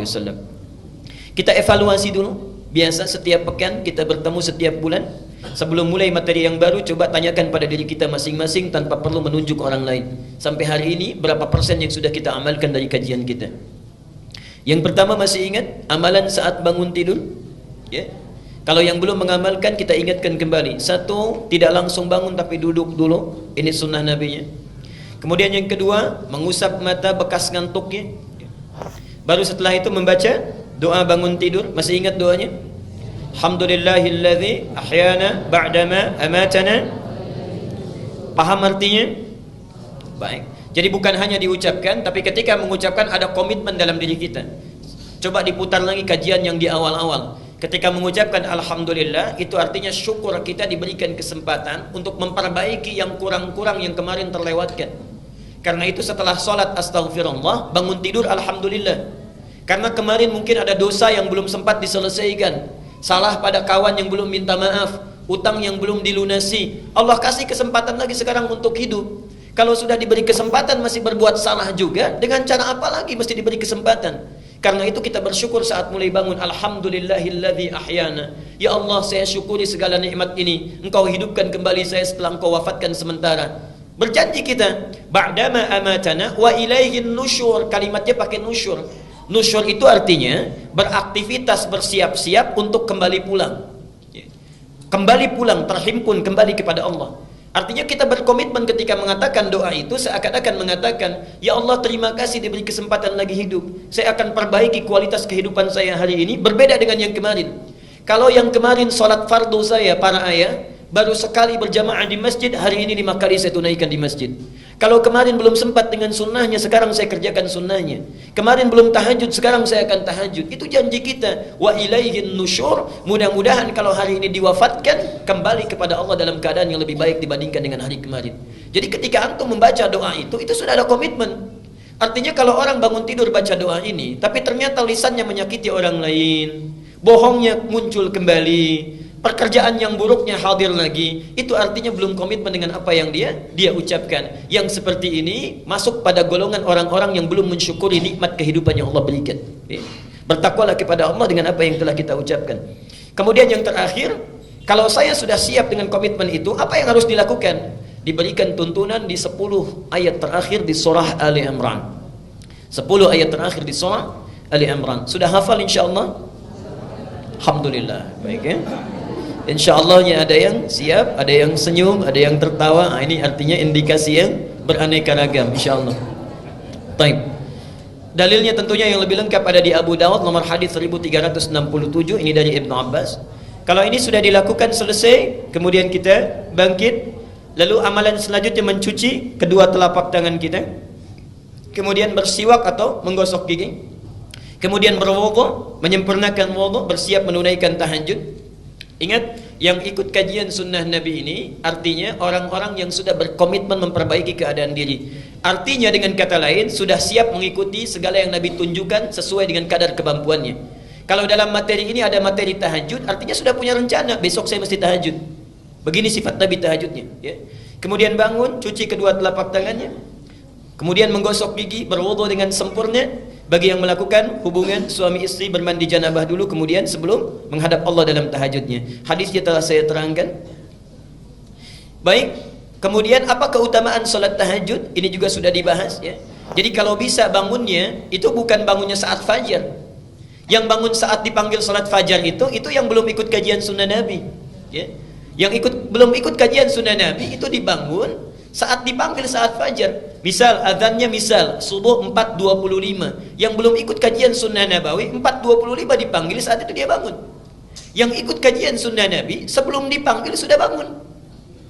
SAW. Kita evaluasi dulu. Biasa setiap pekan, kita bertemu setiap bulan. Sebelum mulai materi yang baru, coba tanyakan pada diri kita masing-masing tanpa perlu menunjuk orang lain. Sampai hari ini, berapa persen yang sudah kita amalkan dari kajian kita? Yang pertama, masih ingat amalan saat bangun tidur? Ya. Kalau yang belum mengamalkan, kita ingatkan kembali. Satu, tidak langsung bangun tapi duduk dulu. Ini sunnah nabinya. Kemudian yang kedua, mengusap mata bekas ngantuknya. Baru setelah itu membaca doa bangun tidur. Masih ingat doanya? Alhamdulillahilladzi ahyana ba'dama amatana. Paham artinya? Baik. Jadi bukan hanya diucapkan, tapi ketika mengucapkan ada komitmen dalam diri kita. Coba diputar lagi kajian yang di awal-awal. Ketika mengucapkan Alhamdulillah, itu artinya syukur kita diberikan kesempatan untuk memperbaiki yang kurang-kurang yang kemarin terlewatkan. Karena itu setelah sholat Astaghfirullah, bangun tidur Alhamdulillah. Karena kemarin mungkin ada dosa yang belum sempat diselesaikan. Salah pada kawan yang belum minta maaf, utang yang belum dilunasi. Allah kasih kesempatan lagi sekarang untuk hidup. Kalau sudah diberi kesempatan masih berbuat salah juga, dengan cara apa lagi mesti diberi kesempatan? Karena itu kita bersyukur saat mulai bangun. Alhamdulillahilladzi ahyana. Ya Allah, saya syukuri segala nikmat ini. Engkau hidupkan kembali saya setelah Engkau wafatkan sementara. Berjanji kita, ba'dama amatana wa ilaihin nusyur. Kalimatnya pakai nusyur. Nusyur itu artinya beraktivitas, bersiap-siap untuk kembali pulang. Kembali pulang, terhimpun kembali kepada Allah. Artinya kita berkomitmen ketika mengatakan doa itu seakan-akan mengatakan, ya Allah terima kasih diberi kesempatan lagi hidup. Saya akan perbaiki kualitas kehidupan saya hari ini berbeda dengan yang kemarin. Kalau yang kemarin sholat fardu saya para ayah baru sekali berjamaah di masjid, hari ini 5 kali saya tunaikan di masjid. Kalau kemarin belum sempat dengan sunnahnya, sekarang saya kerjakan sunnahnya. Kemarin belum tahajud, sekarang saya akan tahajud. Itu janji kita. Wa ilaihin nusyur. Mudah-mudahan kalau hari ini diwafatkan, kembali kepada Allah dalam keadaan yang lebih baik dibandingkan dengan hari kemarin. Jadi ketika antum membaca doa itu sudah ada komitmen. Artinya kalau orang bangun tidur baca doa ini, tapi ternyata lisannya menyakiti orang lain, bohongnya muncul kembali, pekerjaan yang buruknya hadir lagi, itu artinya belum komitmen dengan apa yang dia ucapkan. Yang seperti ini masuk pada golongan orang-orang yang belum mensyukuri nikmat kehidupan yang Allah berikan. Bertakwalah kepada Allah dengan apa yang telah kita ucapkan. Kemudian yang terakhir, kalau saya sudah siap dengan komitmen itu, apa yang harus dilakukan? Diberikan tuntunan di 10 ayat terakhir di surah Ali Imran. 10 ayat terakhir di surah Ali Imran. Sudah hafal insyaallah? Alhamdulillah. Baik ya. InsyaAllahnya ada yang siap, ada yang senyum, ada yang tertawa. Ini artinya indikasi yang beraneka ragam, insyaAllah. Taib. Dalilnya tentunya yang lebih lengkap ada di Abu Dawud nomor hadis 1367. Ini dari Ibnu Abbas. Kalau ini sudah dilakukan selesai, kemudian kita bangkit, lalu amalan selanjutnya mencuci kedua telapak tangan kita, kemudian bersiwak atau menggosok gigi, kemudian berwudu, menyempurnakan wudu, bersiap menunaikan tahajud. Ingat, yang ikut kajian sunnah Nabi ini artinya orang-orang yang sudah berkomitmen memperbaiki keadaan diri. Artinya dengan kata lain, sudah siap mengikuti segala yang Nabi tunjukkan sesuai dengan kadar kemampuannya. Kalau dalam materi ini ada materi tahajud, artinya sudah punya rencana, besok saya mesti tahajud. Begini sifat Nabi tahajudnya. Ya. Kemudian bangun, cuci kedua telapak tangannya, kemudian menggosok gigi, berwudu dengan sempurna. Bagi yang melakukan hubungan suami istri bermandi janabah dulu, kemudian sebelum menghadap Allah dalam tahajudnya. Hadisnya telah saya terangkan. Baik, kemudian apa keutamaan salat tahajud? Ini juga sudah dibahas ya. Jadi kalau bisa bangunnya itu bukan bangunnya saat fajar. Yang bangun saat dipanggil salat fajar itu yang belum ikut kajian sunnah Nabi. Ya. Yang belum ikut kajian sunnah Nabi itu dibangun saat dipanggil saat fajar. Misal azannya subuh 4.25. Yang belum ikut kajian sunnah Nabawi 4.25 dipanggil, saat itu dia bangun. Yang ikut kajian sunnah Nabi sebelum dipanggil sudah bangun.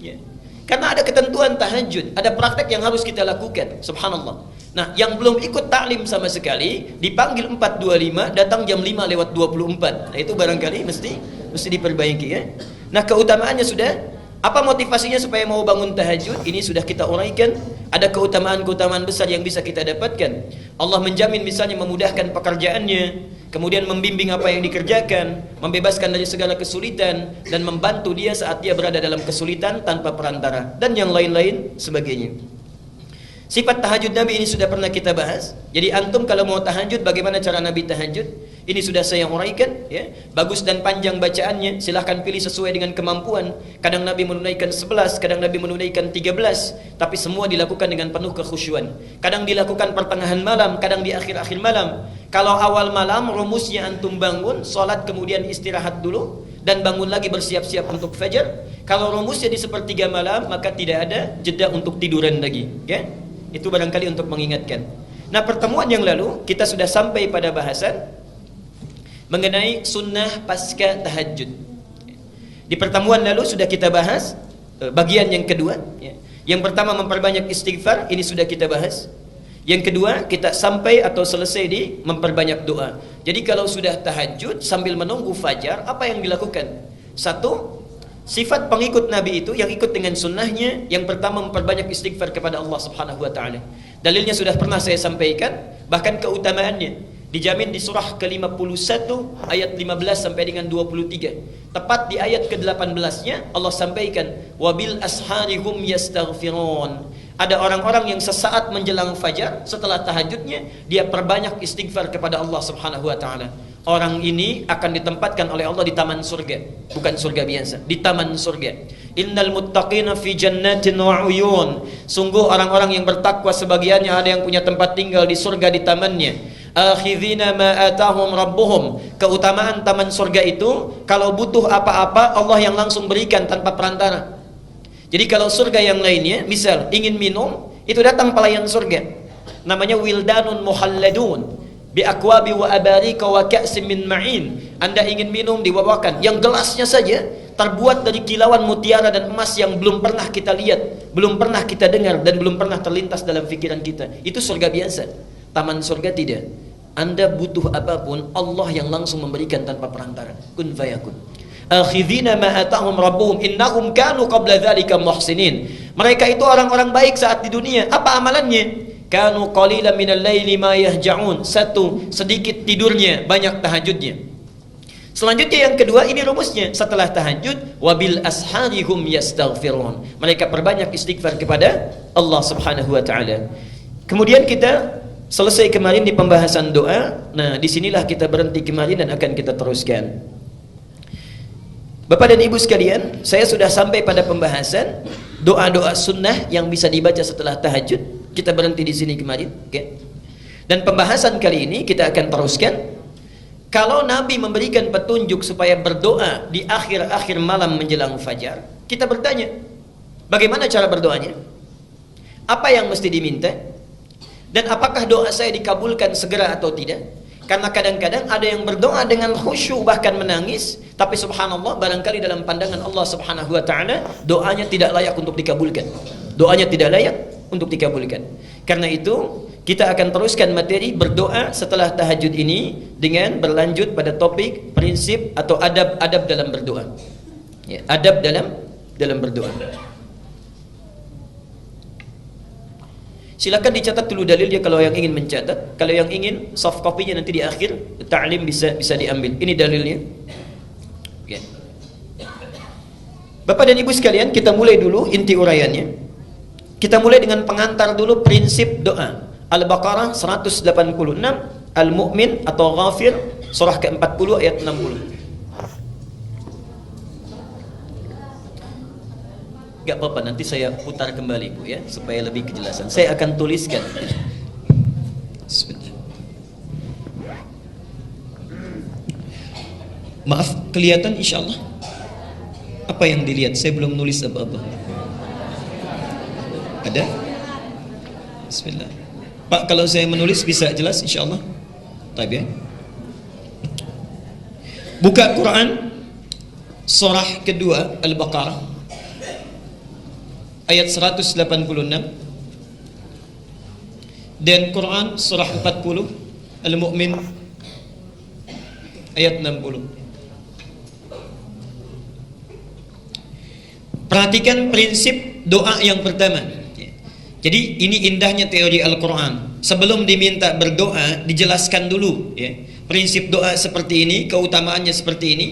Ya. Karena ada ketentuan tahajud, ada praktek yang harus kita lakukan. Subhanallah. Nah, yang belum ikut taklim sama sekali dipanggil 4.25, datang jam 5:24. Nah, itu barangkali mesti diperbaiki ya. Nah, keutamaannya sudah. Apa motivasinya supaya mau bangun tahajud? Ini sudah kita uraikan. Ada keutamaan-keutamaan besar yang bisa kita dapatkan. Allah menjamin misalnya memudahkan pekerjaannya, kemudian membimbing apa yang dikerjakan, membebaskan dari segala kesulitan, dan membantu dia saat dia berada dalam kesulitan tanpa perantara, dan yang lain-lain sebagainya. Sifat tahajud Nabi ini sudah pernah kita bahas. Jadi antum kalau mau tahajud, bagaimana cara Nabi tahajud? Ini sudah saya uraikan, ya. Bagus dan panjang bacaannya, silahkan pilih sesuai dengan kemampuan. Kadang Nabi menunaikan 11, kadang Nabi menunaikan 13, tapi semua dilakukan dengan penuh kekhusyuan. Kadang dilakukan pertengahan malam, kadang di akhir-akhir malam. Kalau awal malam, rumusnya antum bangun, sholat kemudian istirahat dulu, dan bangun lagi bersiap-siap untuk fajar. Kalau rumusnya di sepertiga malam, maka tidak ada jeda untuk tiduran lagi, ya. Itu barangkali untuk mengingatkan. Nah, pertemuan yang lalu kita sudah sampai pada bahasan mengenai sunnah pasca tahajud. Di pertemuan lalu sudah kita bahas bagian yang kedua, ya. Yang pertama memperbanyak istighfar, ini sudah kita bahas. Yang kedua kita sampai atau selesai di memperbanyak doa. Jadi kalau sudah tahajud sambil menunggu fajar, apa yang dilakukan? Satu, sifat pengikut Nabi itu yang ikut dengan sunnahnya, yang pertama memperbanyak istighfar kepada Allah Subhanahu wa taala. Dalilnya sudah pernah saya sampaikan, bahkan keutamaannya dijamin di surah ke-51 ayat 15 sampai dengan 23. Tepat di ayat ke-18-nya Allah sampaikan, wabil asharihum yastaghfirun. Ada orang-orang yang sesaat menjelang fajar setelah tahajudnya dia perbanyak istighfar kepada Allah Subhanahu wa taala. Orang ini akan ditempatkan oleh Allah di taman surga, bukan surga biasa, di taman surga. Innal muttaqina fi jannatin wa uyun. Sungguh orang-orang yang bertakwa sebagiannya ada yang punya tempat tinggal di surga di tamannya. Akhidhina ma atahum rabbuhum. Keutamaan taman surga itu kalau butuh apa-apa Allah yang langsung berikan tanpa perantara. Jadi kalau surga yang lainnya, misal ingin minum, itu datang pelayan surga. Namanya wildanun muhalladun bi akwabi wa abarika wa ka'sim min ma'in. Anda ingin minum dibawakan yang gelasnya saja terbuat dari kilauan mutiara dan emas yang belum pernah kita lihat, belum pernah kita dengar dan belum pernah terlintas dalam pikiran kita. Itu surga biasa. Taman surga tidak. Anda butuh apapun, Allah yang langsung memberikan tanpa perantara. Kun fayakun. Akhidhina ma atahum rabbuhum innahum kanu qabla dzalika muhsinin. Mereka itu orang-orang baik saat di dunia. Apa amalannya? Kanu qalilan minal laili ma yahja'un. Satu, sedikit tidurnya, banyak tahajudnya. Selanjutnya yang kedua, ini rumusnya. Setelah tahajud, wabil asharihum yastaghfirun. Mereka perbanyak istighfar kepada Allah Subhanahu wa taala. Kemudian kita selesai kemarin di pembahasan doa. Nah, disinilah kita berhenti kemarin dan akan kita teruskan. Bapak dan Ibu sekalian, saya sudah sampai pada pembahasan doa-doa sunnah yang bisa dibaca setelah tahajud. Kita berhenti di sini kemarin, okay? Dan pembahasan kali ini kita akan teruskan. Kalau Nabi memberikan petunjuk supaya berdoa di akhir-akhir malam menjelang fajar, kita bertanya, bagaimana cara berdoanya? Apa yang mesti diminta? Dan apakah doa saya dikabulkan segera atau tidak? Karena kadang-kadang ada yang berdoa dengan khusyuk bahkan menangis, tapi subhanallah barangkali dalam pandangan Allah Subhanahu wa taala doanya tidak layak untuk dikabulkan. Doanya tidak layak untuk dikabulkan. Karena itu kita akan teruskan materi berdoa setelah tahajud ini dengan berlanjut pada topik prinsip atau adab-adab dalam berdoa. Ya, adab dalam berdoa. Silakan dicatat dulu dalilnya kalau yang ingin mencatat. Kalau yang ingin soft copy-nya nanti di akhir ta'lim bisa diambil. Ini dalilnya. Okay. Bapak dan Ibu sekalian, kita mulai dulu inti uraiannya. Kita mulai dengan pengantar dulu prinsip doa. Al-Baqarah 186, Al-Mu'min atau Ghafir surah ke-40 ayat 60. Gak apa-apa, nanti saya putar kembali Bu ya, supaya lebih kejelasan. Saya akan tuliskan. Maaf, kelihatan insyaallah. Apa yang dilihat? Saya belum nulis apa-apa. Ada? Bismillah. Pak, kalau saya menulis bisa jelas insyaallah. Baik ya. Buka Quran surah kedua Al-Baqarah ayat 186 dan Quran surah 40 Al-Mu'min ayat 60. Perhatikan prinsip doa yang pertama. Jadi ini indahnya teori Al-Quran. Sebelum diminta berdoa dijelaskan dulu ya. Prinsip doa seperti ini, keutamaannya seperti ini.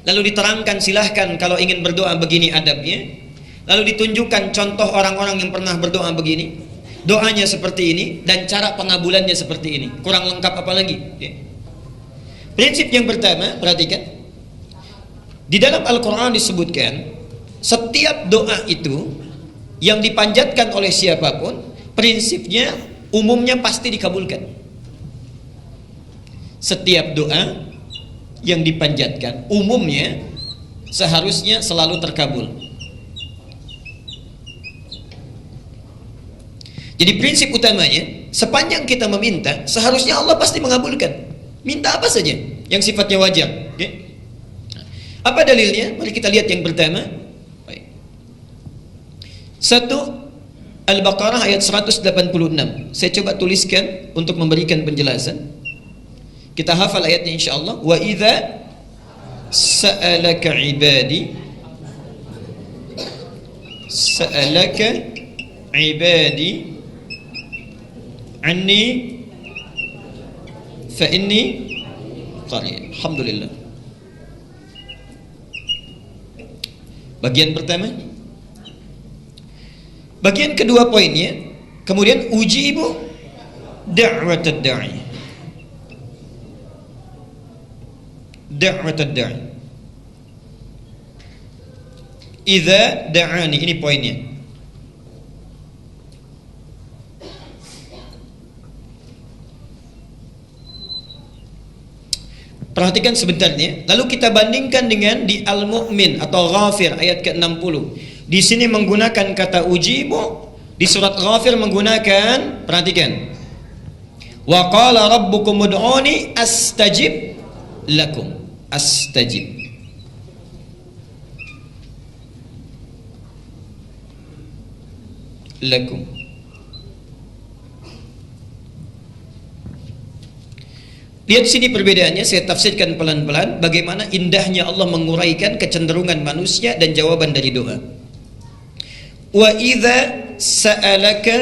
Lalu diterangkan silahkan kalau ingin berdoa begini adabnya. Lalu ditunjukkan contoh orang-orang yang pernah berdoa begini. doanya seperti ini dan cara pengabulannya seperti ini. Kurang lengkap apa lagi? Ya. Prinsip yang pertama, perhatikan. Di dalam Al-Quran disebutkan setiap doa itu yang dipanjatkan oleh siapapun, prinsipnya umumnya pasti dikabulkan. Setiap doa yang dipanjatkan umumnya seharusnya selalu terkabul. Jadi prinsip utamanya, sepanjang kita meminta, seharusnya Allah pasti mengabulkan. Minta apa saja yang sifatnya wajar. Okay? Apa dalilnya? Mari kita lihat yang pertama. Baik. 1 Al-Baqarah ayat 186. Saya coba tuliskan untuk memberikan penjelasan. Kita hafal ayatnya insyaallah. Wa idza sa'alaka ibadi anni fa inni qarib. Alhamdulillah. Bagian pertama. Bagian kedua poinnya, kemudian ujibu da'watad da'i. Da'watad da'i. Idza da'ani, ini poinnya. Perhatikan sebentarnya, lalu kita bandingkan dengan di Al-Mu'min atau Ghafir ayat ke-60. Di sini menggunakan kata ujibu, di surat Ghafir menggunakan, perhatikan. Wa qala rabbukum ud'uni astajib lakum. Astajib. Lakum. Lihat sini perbedaannya, saya tafsirkan pelan-pelan bagaimana indahnya Allah menguraikan kecenderungan manusia dan jawaban dari doa. Wa idza sa'alaka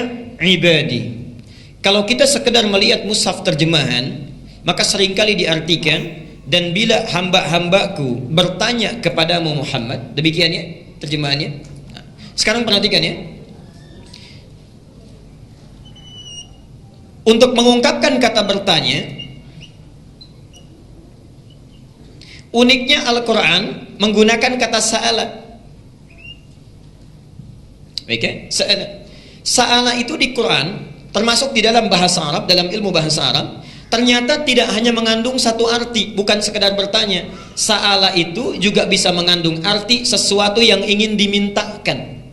ibadi. Kalau kita sekedar melihat mushaf terjemahan, maka seringkali diartikan dan bila hamba-hambaku bertanya kepadamu Muhammad, demikian ya terjemahannya. Nah, sekarang perhatikan ya. Untuk mengungkapkan kata bertanya, uniknya Al-Quran menggunakan kata sa'ala. Baik ya? Sa'ala. Sa'ala itu di Quran, termasuk di dalam bahasa Arab, dalam ilmu bahasa Arab, ternyata tidak hanya mengandung satu arti, bukan sekedar bertanya. Sa'ala itu juga bisa mengandung arti sesuatu yang ingin dimintakan.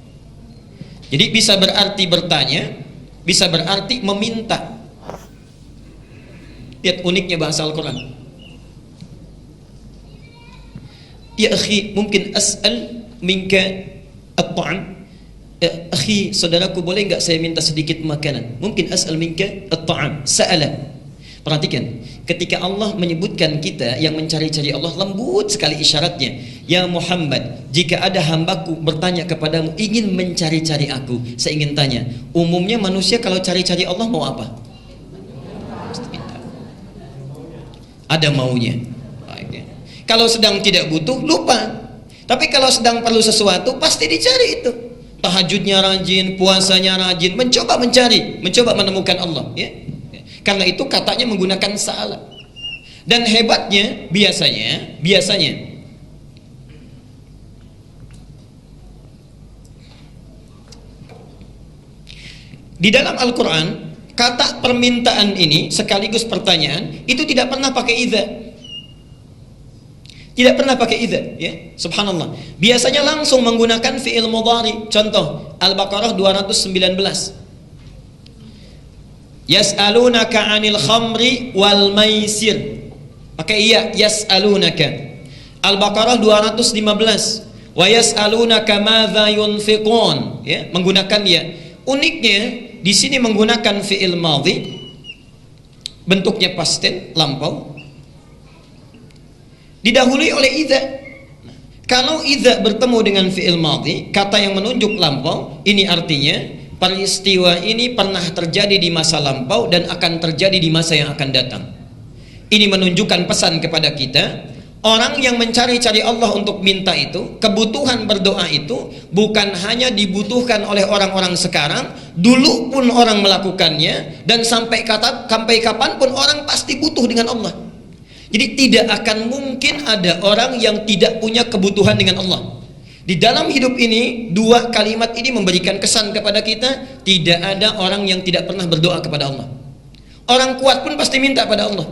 Jadi bisa berarti bertanya, bisa berarti meminta. Lihat uniknya bahasa Al-Quran. Ya akhi, mungkin as'al minka at-ta'am. Ya akhi, saudaraku, boleh enggak saya minta sedikit makanan? Mungkin as'al minka at-ta'am. Sa'ala. Perhatikan, ketika Allah menyebutkan kita yang mencari-cari Allah, lembut sekali isyaratnya. Ya Muhammad, jika ada hambaku bertanya kepadamu, ingin mencari-cari aku, saya ingin tanya, umumnya manusia kalau cari-cari Allah mau apa? Ada maunya. Kalau sedang tidak butuh, lupa. Tapi kalau sedang perlu sesuatu, pasti dicari itu. Tahajudnya rajin, puasanya rajin, mencoba mencari, mencoba menemukan Allah. Ya? Karena itu katanya menggunakan sa'ala. Dan hebatnya, biasanya, di dalam Al-Quran, kata permintaan ini sekaligus pertanyaan, itu tidak pernah pakai idza. Tidak pernah pakai idza, ya. Subhanallah. Biasanya langsung menggunakan fi'il mudhari. Contoh, Al-Baqarah 219. Yas'alunaka 'anil khamri wal maisir. Pakai iya, yas'alunaka. Al-Baqarah 215. Wa yas'alunaka madza yunfiqun, ya, menggunakan ya. Uniknya di sini menggunakan fi'il madhi, bentuknya past tense, lampau, didahului oleh idza. Kalau idza bertemu dengan fi'il madhi, kata yang menunjuk lampau, ini artinya peristiwa ini pernah terjadi di masa lampau dan akan terjadi di masa yang akan datang. Ini menunjukkan pesan kepada kita, Orang yang mencari-cari Allah untuk minta itu, kebutuhan berdoa itu bukan hanya dibutuhkan oleh orang-orang sekarang, dulu pun orang melakukannya, dan sampai kapanpun orang pasti butuh dengan Allah. Jadi tidak akan mungkin ada orang yang tidak punya kebutuhan dengan Allah. Di dalam hidup ini, dua kalimat ini memberikan kesan kepada kita, tidak ada orang yang tidak pernah berdoa kepada Allah. Orang kuat pun pasti minta pada Allah.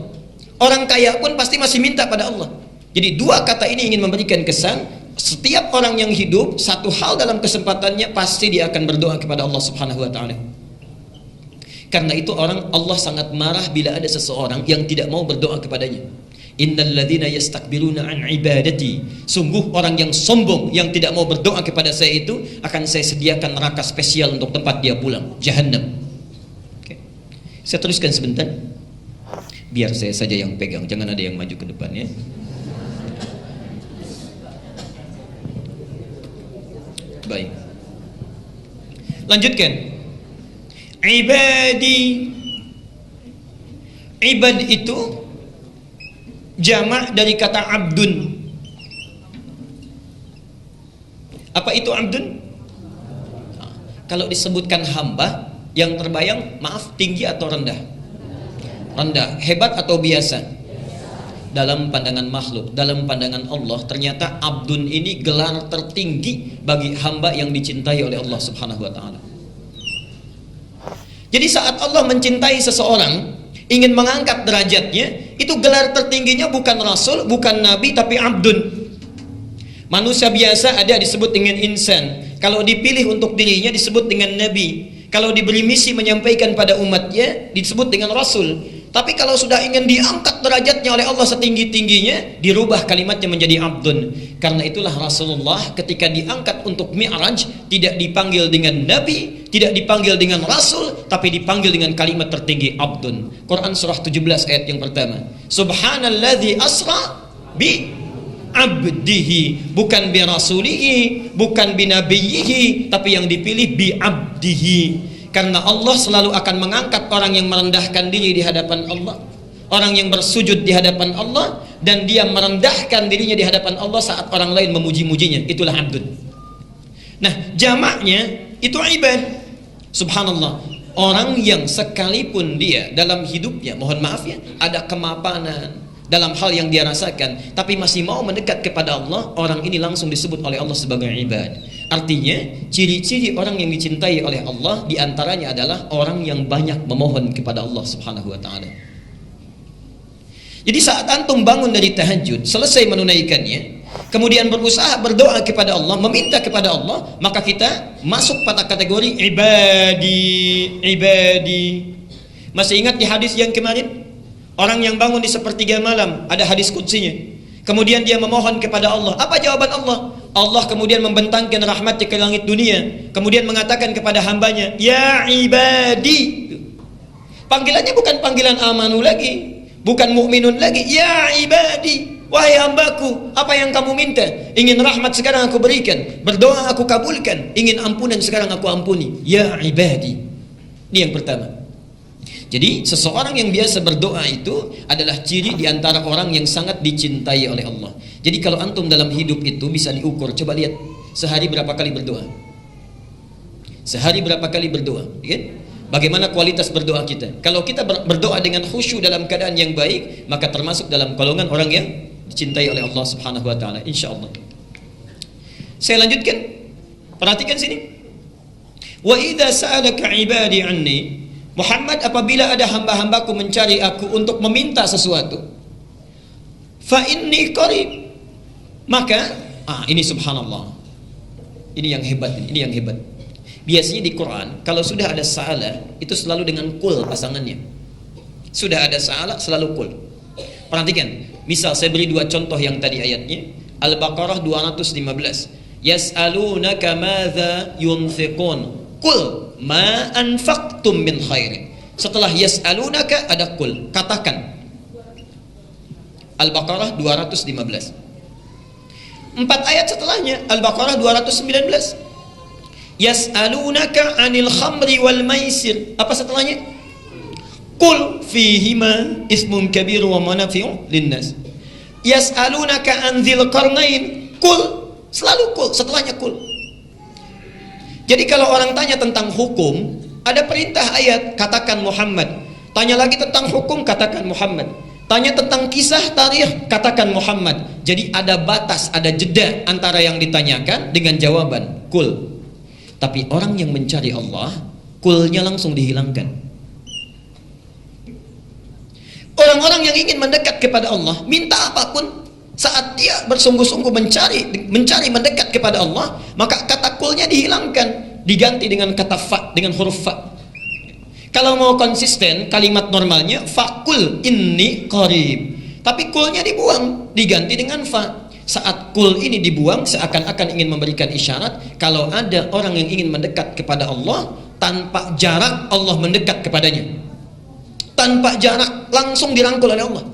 Orang kaya pun pasti masih minta pada Allah. Jadi dua kata ini ingin memberikan kesan, setiap orang yang hidup, satu hal dalam kesempatannya pasti dia akan berdoa kepada Allah Subhanahu wa taala. Karena itu Allah sangat marah bila ada seseorang yang tidak mau berdoa kepadanya. Innal ladzina yastakbiruna an ibadati, sungguh orang yang sombong yang tidak mau berdoa kepada saya itu akan saya sediakan neraka spesial untuk tempat dia pulang, Jahannam. Oke. Saya teruskan sebentar. Biar saya saja yang pegang, jangan ada yang maju ke depan ya. Baik. Lanjutkan. Ibad itu jamak dari kata abdun. Apa itu abdun? Kalau disebutkan hamba, yang terbayang, maaf, tinggi atau rendah? Rendah. Hebat atau biasa? Dalam pandangan makhluk, dalam pandangan Allah, ternyata abdun ini gelar tertinggi bagi hamba yang dicintai oleh Allah Subhanahu wa taala. Jadi saat Allah mencintai seseorang, ingin mengangkat derajatnya, itu gelar tertingginya bukan rasul, bukan nabi, tapi abdun. Manusia biasa ada disebut dengan insan. Kalau dipilih untuk dirinya disebut dengan nabi. Kalau diberi misi menyampaikan pada umatnya disebut dengan rasul. Tapi kalau sudah ingin diangkat derajatnya oleh Allah setinggi-tingginya, dirubah kalimatnya menjadi abdun. Karena itulah Rasulullah ketika diangkat untuk Mi'raj tidak dipanggil dengan nabi, tidak dipanggil dengan rasul, tapi dipanggil dengan kalimat tertinggi abdun. Quran surah 17 ayat yang pertama. Subhanalladzi asra bi abdihi, bukan bi rasulihi, bukan bi nabiyhi, tapi yang dipilih bi abdihi. Karena Allah selalu akan mengangkat orang yang merendahkan diri di hadapan Allah, orang yang bersujud di hadapan Allah, dan dia merendahkan dirinya di hadapan Allah saat orang lain memuji-mujinya. Itulah abdun. Nah, jamaknya itu ibad. Subhanallah, orang yang sekalipun dia dalam hidupnya, mohon maaf ya, ada kemapanan dalam hal yang dia rasakan, tapi masih mau mendekat kepada Allah, orang ini langsung disebut oleh Allah sebagai ibad. Artinya, ciri-ciri orang yang dicintai oleh Allah diantaranya adalah orang yang banyak memohon kepada Allah Subhanahu wa ta'ala. Jadi saat antum bangun dari tahajud, selesai menunaikannya, kemudian berusaha berdoa kepada Allah, meminta kepada Allah, maka kita masuk pada kategori ibadi. Masih ingat di hadis yang kemarin? Orang yang bangun di sepertiga malam, ada hadis qudsinya. Kemudian dia memohon kepada Allah. Apa jawaban Allah? Allah kemudian membentangkan rahmatnya ke langit dunia. Kemudian mengatakan kepada hambanya, ya ibadi. Panggilannya bukan panggilan amanu lagi, bukan mukminun lagi. Ya ibadi, wahai hambaku, apa yang kamu minta? Ingin rahmat sekarang aku berikan, berdoa aku kabulkan, ingin ampunan sekarang aku ampuni. Ya ibadi. Ini yang pertama. Jadi seseorang yang biasa berdoa itu adalah ciri diantara orang yang sangat dicintai oleh Allah. Jadi kalau antum dalam hidup itu bisa diukur, coba lihat sehari berapa kali berdoa. Sehari berapa kali berdoa, kan? Bagaimana kualitas berdoa kita? Kalau kita berdoa dengan khusyuk dalam keadaan yang baik, maka termasuk dalam golongan orang yang dicintai oleh Allah Subhanahu wa taala, insyaallah. Saya lanjutkan. Perhatikan sini. Wa idza sa'alaka 'ibadi 'anni, Muhammad, apabila ada hamba-hambaku mencari aku untuk meminta sesuatu, fa inni qarib, maka ini subhanallah, ini yang hebat, ini yang hebat. Biasanya di Quran kalau sudah ada sa'ala itu selalu dengan kul pasangannya. Sudah ada sa'ala selalu kul. Perhatikan, misal saya beri dua contoh yang tadi ayatnya. Al-Baqarah 215. Yas'alunaka madza yunfiqun. Qul ma anfaqtum min khairin. Setelah yas'alunaka ada qul, katakan. Al-Baqarah 215. 4 ayat setelahnya Al-Baqarah 219. Yas'alunaka 'anil khamri wal maisir. Apa setelahnya? Qul fihima ismun kabir wa manafi'u linnas. Yas'alunaka an dzil qarnain. Kul, selalu kul, setelahnya kul. Jadi kalau orang tanya tentang hukum, ada perintah ayat, katakan Muhammad. Tanya lagi tentang hukum, katakan Muhammad. Tanya tentang kisah tarikh, katakan Muhammad. Jadi ada batas, ada jeda antara yang ditanyakan dengan jawaban kul. Tapi orang yang mencari Allah, kulnya langsung dihilangkan. Orang-orang yang ingin mendekat kepada Allah, minta apapun, saat dia bersungguh-sungguh mencari mendekat kepada Allah, maka kata kulnya dihilangkan, diganti dengan kata fa, dengan huruf fa. Kalau mau konsisten, kalimat normalnya fakul inni qarib, tapi kulnya dibuang, diganti dengan fa. Saat kul ini dibuang, seakan-akan ingin memberikan isyarat kalau ada orang yang ingin mendekat kepada Allah, tanpa jarak Allah mendekat kepadanya. Tanpa jarak, langsung dirangkul oleh Allah.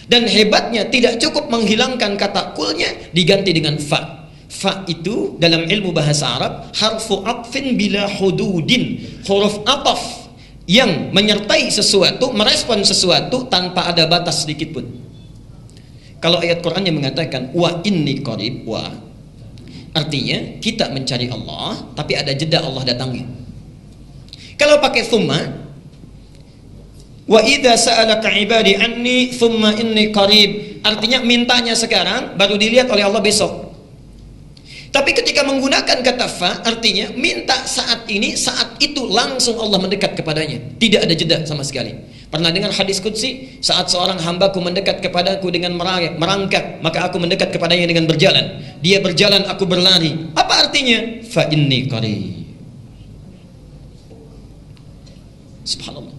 Dan hebatnya, tidak cukup menghilangkan kata kulnya, diganti dengan fa. Fa itu dalam ilmu bahasa Arab harfu atfin bila hududin, huruf ataf yang menyertai sesuatu, merespon sesuatu tanpa ada batas sedikit pun. Kalau ayat Quran yang mengatakan wa inni qarib, wa artinya kita mencari Allah tapi ada jeda Allah datangi. Kalau pakai thumma, wa idza sa'alaka ibadi anni thumma inni qarib, artinya mintanya sekarang baru dilihat oleh Allah besok. Tapi ketika menggunakan kata fa, artinya minta saat ini, saat itu langsung Allah mendekat kepadanya, tidak ada jeda sama sekali. Pernah dengar hadis qudsi, saat seorang hambaku mendekat kepadaku dengan merangkak, maka aku mendekat kepadanya dengan berjalan. Dia berjalan, aku berlari. Apa artinya? Fa inni qarib. Subhanallah.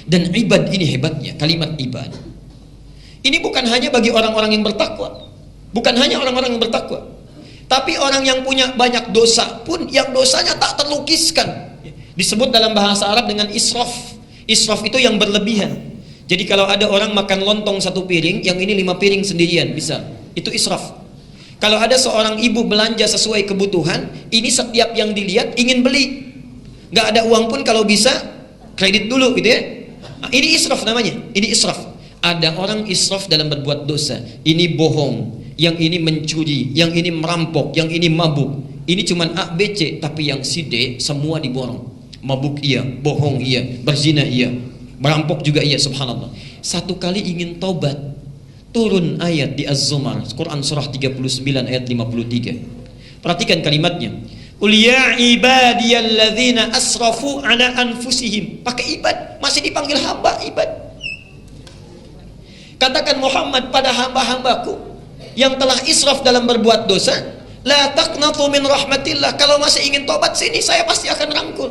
Dan ibad ini hebatnya, kalimat ibad ini bukan hanya bagi orang-orang yang bertakwa, bukan hanya orang-orang yang bertakwa, tapi orang yang punya banyak dosa pun, yang dosanya tak terlukiskan, disebut dalam bahasa Arab dengan israf. Israf itu yang berlebihan. Jadi kalau ada orang makan lontong satu piring, yang ini 5 piring sendirian, bisa. Itu israf. Kalau ada seorang ibu belanja sesuai kebutuhan, ini setiap yang dilihat ingin beli, nggak ada uang pun kalau bisa kredit dulu gitu ya. Nah, ini israf namanya. Ini israf. Ada orang israf dalam berbuat dosa. Ini bohong, yang ini mencuri, yang ini merampok, yang ini mabuk. Ini cuman A, B, C, tapi yang si D semua diborong. Mabuk iya, bohong iya, berzina iya, merampok juga iya, subhanallah. Satu kali ingin taubat, turun ayat di Az-Zumar, Quran surah 39 ayat 53. Perhatikan kalimatnya. Qul ya ibadiyalladzina asrafu ala anfusihim. Pakai ibad, masih dipanggil hamba, ibad. Katakan Muhammad pada hamba-hambaku yang telah israf dalam berbuat dosa, la taqnatu min rahmatillah. Kalau masih ingin tobat sini, saya pasti akan rangkul.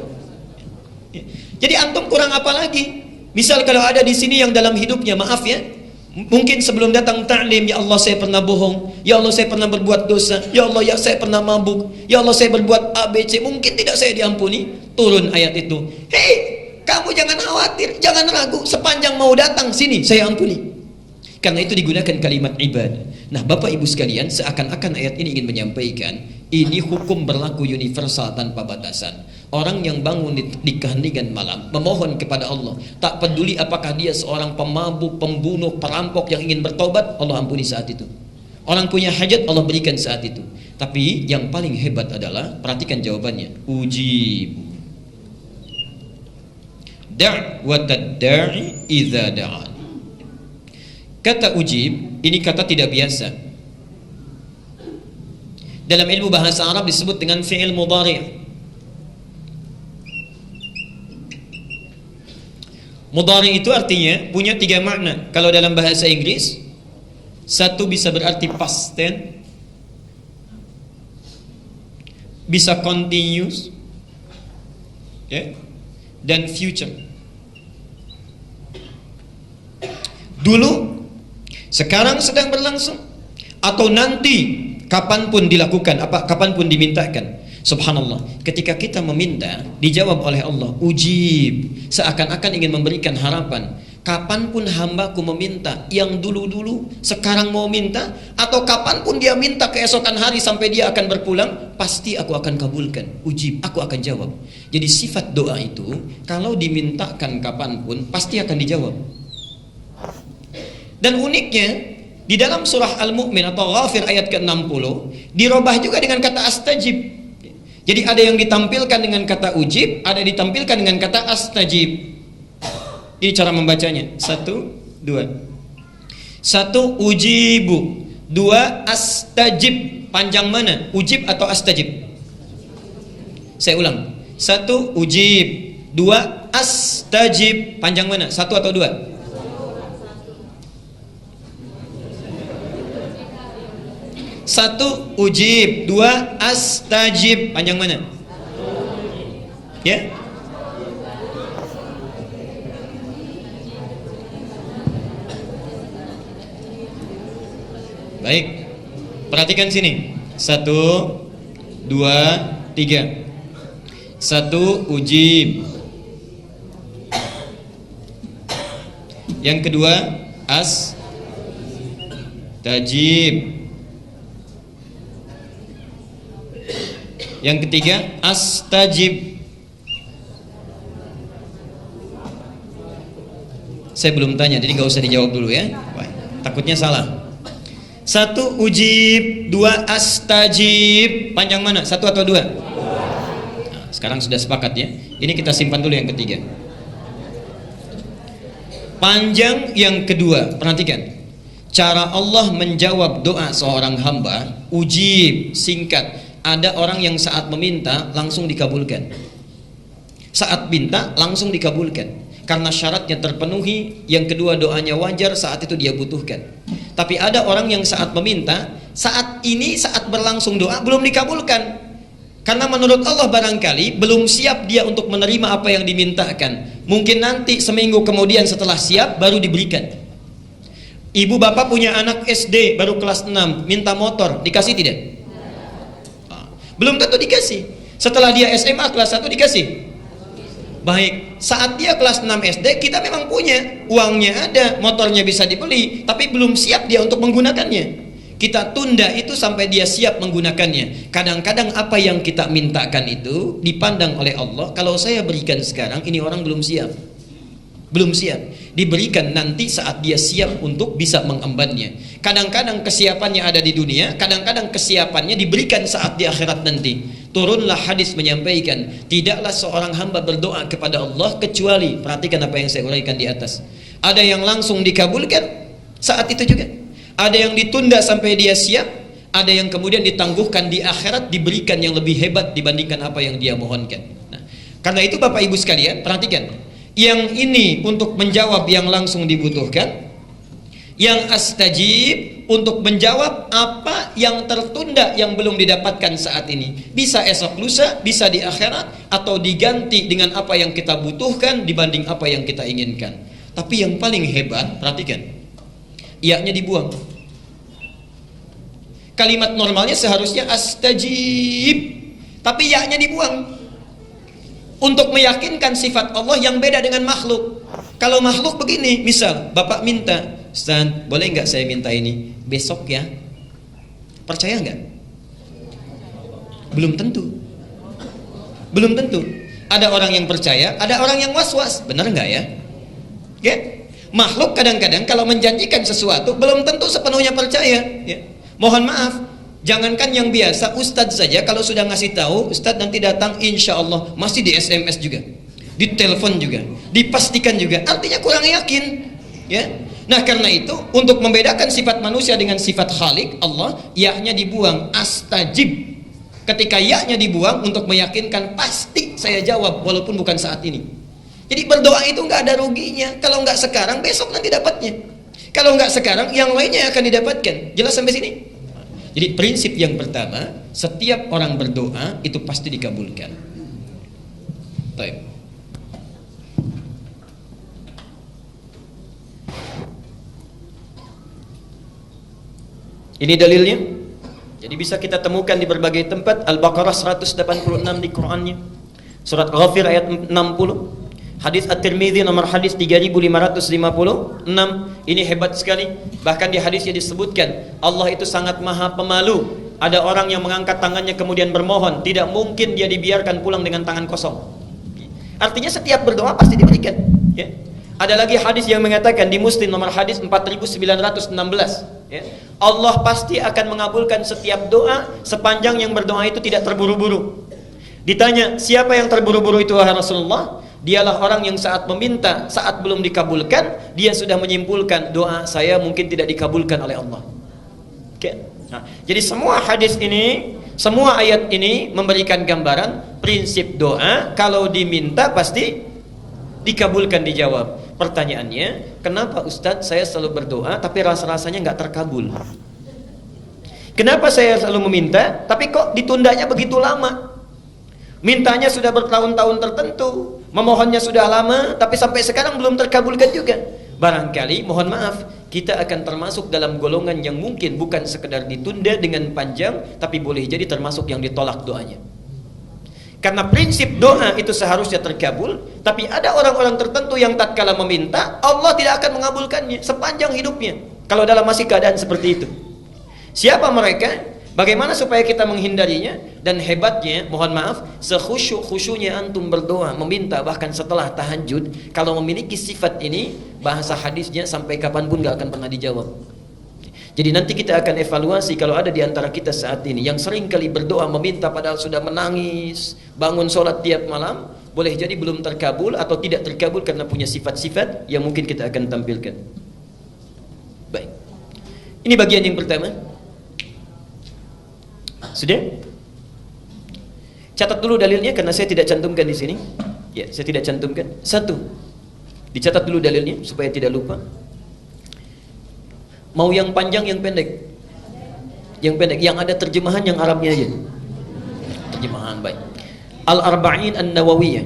Jadi antum kurang apa lagi? Misal kalau ada di sini yang dalam hidupnya, maaf ya, mungkin sebelum datang ta'lim, ya Allah saya pernah bohong, ya Allah saya pernah berbuat dosa, ya Allah ya saya pernah mabuk, ya Allah saya berbuat A, B, C, mungkin tidak saya diampuni. Turun ayat itu. Hei, kamu jangan khawatir, jangan ragu, sepanjang mau datang sini saya ampuni. Karena itu digunakan kalimat ibad. Nah Bapak Ibu sekalian, seakan-akan ayat ini ingin menyampaikan, ini hukum berlaku universal tanpa batasan. Orang yang bangun di keheningan malam memohon kepada Allah, tak peduli apakah dia seorang pemabuk, pembunuh, perampok yang ingin bertobat, Allah ampuni saat itu. Orang punya hajat, Allah berikan saat itu. Tapi yang paling hebat adalah, perhatikan jawabannya, ujib da'watad da'i idza da'an. Kata ujib, ini kata tidak biasa. Dalam ilmu bahasa Arab disebut dengan fi'il mudhari'. Mudhari' itu artinya punya 3 makna. Kalau dalam bahasa Inggris, satu bisa berarti past tense, bisa continuous, okay, dan future. Dulu, sekarang sedang berlangsung, atau nanti kapanpun dilakukan, kapanpun dimintakan. Subhanallah, ketika kita meminta dijawab oleh Allah, ujib, seakan-akan ingin memberikan harapan. Kapanpun hambaku meminta, yang dulu-dulu sekarang mau minta, atau kapanpun dia minta keesokan hari sampai dia akan berpulang, pasti aku akan kabulkan. Ujib, aku akan jawab. Jadi sifat doa itu kalau dimintakan kapanpun pasti akan dijawab. Dan uniknya, Di dalam surah Al-Mu'min atau Ghafir ayat ke-60 dirubah juga dengan kata astajib. Jadi ada yang ditampilkan dengan kata ujib, ada ditampilkan dengan kata astajib. Ini cara membacanya. 1, 2. 1 ujibu, 2 astajib. Panjang mana? Ujib atau astajib? Saya ulang. 1 ujib, 2 astajib. Panjang mana? 1 atau 2? 1 ujib, 2 astajib. Panjang mana? Ya. Baik. Perhatikan sini. 1 2 3. 1 ujib. Yang kedua astajib. Yang ketiga astajib. Saya belum tanya, jadi nggak usah dijawab dulu ya. Takutnya salah. 1 ujib, 2 astajib. Panjang mana? 1 atau 2? Nah, sekarang sudah sepakat ya. Ini kita simpan dulu yang ketiga. Panjang yang kedua. Perhatikan. Cara Allah menjawab doa seorang hamba, ujib, singkat. Ada orang yang saat meminta langsung dikabulkan. Saat minta langsung dikabulkan. Karena syaratnya terpenuhi. Yang kedua doanya wajar, saat itu dia butuhkan. Tapi ada orang yang saat meminta, saat berlangsung doa belum dikabulkan. Karena menurut Allah barangkali belum siap dia untuk menerima apa yang dimintakan. Mungkin nanti seminggu kemudian setelah siap baru diberikan. Ibu bapak punya anak SD baru kelas 6, minta motor, dikasih tidak? Belum tentu dikasih. Setelah dia SMA kelas 1 dikasih. Baik, saat dia kelas 6 SD kita memang punya, uangnya ada, motornya bisa dibeli, tapi belum siap dia untuk menggunakannya. Kita tunda itu sampai dia siap menggunakannya. Kadang-kadang apa yang kita mintakan itu dipandang oleh Allah, kalau saya berikan sekarang ini orang belum siap. Belum siap. Diberikan nanti saat dia siap untuk bisa mengembannya. Kadang-kadang kesiapannya ada di dunia, kadang-kadang kesiapannya diberikan saat di akhirat nanti. Turunlah hadis menyampaikan, tidaklah seorang hamba berdoa kepada Allah kecuali, perhatikan apa yang saya uraikan di atas. Ada yang langsung dikabulkan saat itu juga. Ada yang ditunda sampai dia siap, ada yang kemudian ditangguhkan di akhirat, diberikan yang lebih hebat dibandingkan apa yang dia mohonkan. Nah, karena itu Bapak Ibu sekalian, perhatikan. Yang ini untuk menjawab yang langsung dibutuhkan, yang astajib untuk menjawab apa yang tertunda yang belum didapatkan saat ini. Bisa esok lusa, bisa di akhirat, atau diganti dengan apa yang kita butuhkan dibanding apa yang kita inginkan. Tapi yang paling hebat, perhatikan, iya-nya dibuang. Kalimat normalnya seharusnya astajib, tapi ya-nya dibuang. Untuk meyakinkan sifat Allah yang beda dengan makhluk. Kalau makhluk begini, misal Bapak minta, Ustaz, boleh nggak saya minta ini besok ya? Percaya nggak? Belum tentu. Belum tentu. Ada orang yang percaya, ada orang yang was-was. Benar nggak ya? Ya. Makhluk kadang-kadang kalau menjanjikan sesuatu belum tentu sepenuhnya percaya. Ya. Mohon maaf. Jangankan yang biasa, Ustadz saja kalau sudah ngasih tahu, Ustadz nanti datang insya Allah, masih di SMS juga, di telepon juga, dipastikan juga, artinya kurang yakin, ya. Nah karena itu, untuk membedakan sifat manusia dengan sifat Khalik Allah, ya-nya dibuang, astajib. Ketika ya-nya dibuang untuk meyakinkan pasti saya jawab walaupun bukan saat ini. Jadi berdoa itu nggak ada ruginya. Kalau nggak sekarang, besok nanti dapatnya. Kalau nggak sekarang, yang lainnya akan didapatkan. Jelas sampai sini? Jadi prinsip yang pertama, setiap orang berdoa itu pasti dikabulkan. Baik. Ini dalilnya. Jadi bisa kita temukan di berbagai tempat. Al-Baqarah 186 di Qur'annya. Surat Ghafir ayat 60. Hadis At-Tirmidzi nomor hadis 3556. Ini hebat sekali. Bahkan di hadisnya disebutkan Allah itu sangat maha pemalu. Ada orang yang mengangkat tangannya kemudian bermohon, tidak mungkin dia dibiarkan pulang dengan tangan kosong. Artinya setiap berdoa pasti diberikan, ya. Ada lagi hadis yang mengatakan di Muslim nomor hadis 4916. ya, Allah pasti akan mengabulkan setiap doa sepanjang yang berdoa itu tidak terburu-buru. Ditanya, siapa yang terburu-buru itu wahai Rasulullah? Dialah orang yang saat meminta, saat belum dikabulkan, dia sudah menyimpulkan doa saya mungkin tidak dikabulkan oleh Allah. Oke. Nah, jadi semua hadis ini, semua ayat ini memberikan gambaran prinsip doa kalau diminta pasti dikabulkan, dijawab. Pertanyaannya, kenapa Ustadz saya selalu berdoa tapi rasa-rasanya nggak terkabul? Kenapa saya selalu meminta tapi kok ditundanya begitu lama? Mintanya sudah bertahun-tahun tertentu, memohonnya sudah lama tapi sampai sekarang belum terkabulkan juga. Barangkali, mohon maaf, kita akan termasuk dalam golongan yang mungkin bukan sekedar ditunda dengan panjang, tapi boleh jadi termasuk yang ditolak doanya. Karena prinsip doa itu seharusnya terkabul, tapi ada orang-orang tertentu yang tatkala meminta, Allah tidak akan mengabulkannya sepanjang hidupnya kalau dalam masih keadaan seperti itu. Siapa mereka? Bagaimana supaya kita menghindarinya? Dan hebatnya, mohon maaf, sekhusyuk-khusyuknya antum berdoa, meminta bahkan setelah tahajud, kalau memiliki sifat ini, bahasa hadisnya sampai kapanpun gak akan pernah dijawab. Jadi nanti kita akan evaluasi kalau ada di antara kita saat ini yang sering kali berdoa meminta padahal sudah menangis, bangun sholat tiap malam, boleh jadi belum terkabul atau tidak terkabul karena punya sifat-sifat yang mungkin kita akan tampilkan. Baik. Ini bagian yang pertama. Sudah? Catat dulu dalilnya karena saya tidak cantumkan di sini. Ya, saya tidak cantumkan. Satu. Dicatat dulu dalilnya supaya tidak lupa. Mau yang panjang, yang pendek? Yang pendek, yang ada terjemahan yang Arabnya aja. Terjemahan, baik. Al-Arba'in An-Nawawiyah.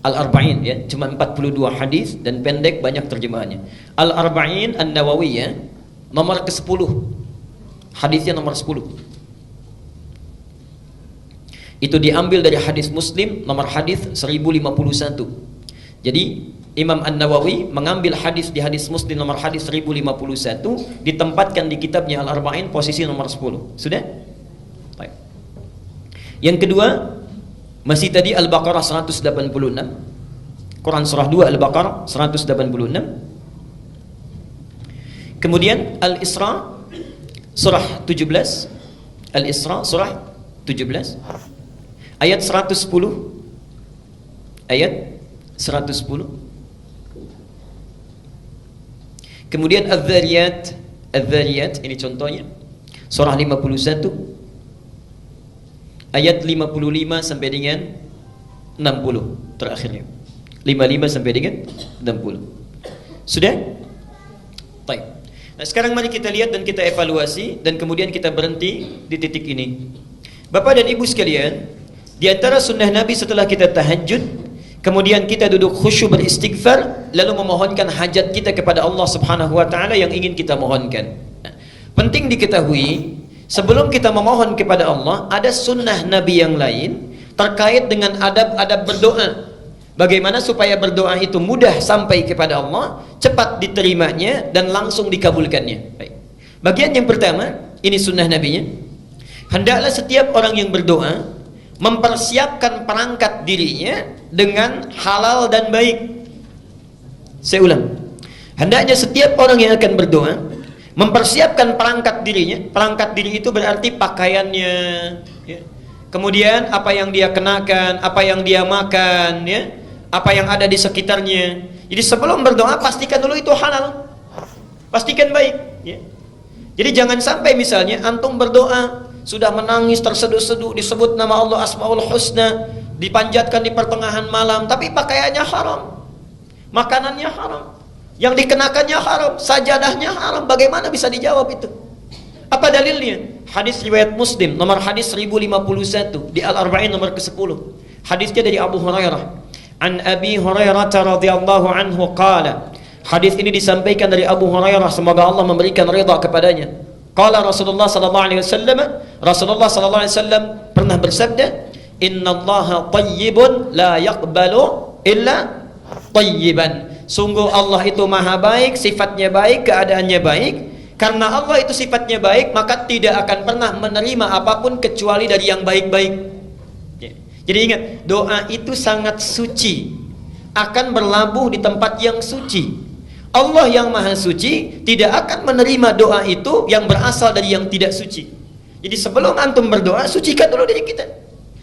Al-Arba'in, ya, cuma 42 hadis dan pendek, banyak terjemahannya. Al-Arba'in An-Nawawiyah, nomor ke-10. Hadisnya nomor 10. Itu diambil dari hadis Muslim, nomor hadis 1051. Jadi Imam An-Nawawi mengambil hadis di hadis Muslim nomor hadis 1051, ditempatkan di kitabnya Al-Arba'in posisi nomor 10. Sudah? Baik. Yang kedua, masih tadi Al-Baqarah 186. Quran surah 2 Al-Baqarah 186. Kemudian Al-Isra surah 17. Al-Isra surah 17 ayat 110. Ayat 110. Kemudian Adz-Dzariyat, ini contohnya surah 51 ayat 55 sampai dengan 60 terakhirnya. 55 sampai dengan 60. Sudah? Baik. Nah, sekarang mari kita lihat dan kita evaluasi dan kemudian kita berhenti di titik ini. Bapak dan Ibu sekalian, di antara sunnah Nabi setelah kita tahajud, kemudian kita duduk khusyuk beristighfar, lalu memohonkan hajat kita kepada Allah Subhanahu wa taala yang ingin kita mohonkan. Nah, penting diketahui, sebelum kita memohon kepada Allah, ada sunnah Nabi yang lain terkait dengan adab-adab berdoa. Bagaimana supaya berdoa itu mudah sampai kepada Allah, cepat diterimanya dan langsung dikabulkannya. Baik. Bagian yang pertama, ini sunnah Nabinya. Hendaklah setiap orang yang berdoa mempersiapkan perangkat dirinya dengan halal dan baik. Saya ulang, hendaknya setiap orang yang akan berdoa mempersiapkan perangkat dirinya. Perangkat diri itu berarti pakaiannya, ya. Kemudian apa yang dia kenakan, apa yang dia makan, ya, apa yang ada di sekitarnya. Jadi sebelum berdoa pastikan dulu itu halal, pastikan baik, ya. Jadi jangan sampai misalnya antum berdoa sudah menangis terseduh-seduh, disebut nama Allah Asmaul Husna, dipanjatkan di pertengahan malam, tapi pakaiannya haram, makanannya haram, yang dikenakannya haram, sajadahnya haram. Bagaimana bisa dijawab itu? Apa dalilnya? Hadis riwayat Muslim nomor hadis 1051 di Al-Arba'in nomor ke-10. Hadisnya dari Abu Hurairah. An Abi Hurairah radhiyallahu anhu qala. Hadis ini disampaikan dari Abu Hurairah, semoga Allah memberikan ridha kepadanya. Qala Rasulullah sallallahu alaihi wasallam, Rasulullah sallallahu alaihi wasallam pernah bersabda, "Innallaha thayyibun la yaqbalu illa thayyiban." Sungguh Allah itu maha baik, sifatnya baik, keadaannya baik. Karena Allah itu sifatnya baik, maka tidak akan pernah menerima apapun kecuali dari yang baik-baik. Jadi ingat, doa itu sangat suci, akan berlabuh di tempat yang suci. Allah yang maha suci tidak akan menerima doa itu yang berasal dari yang tidak suci. Jadi sebelum antum berdoa, sucikan dulu diri kita,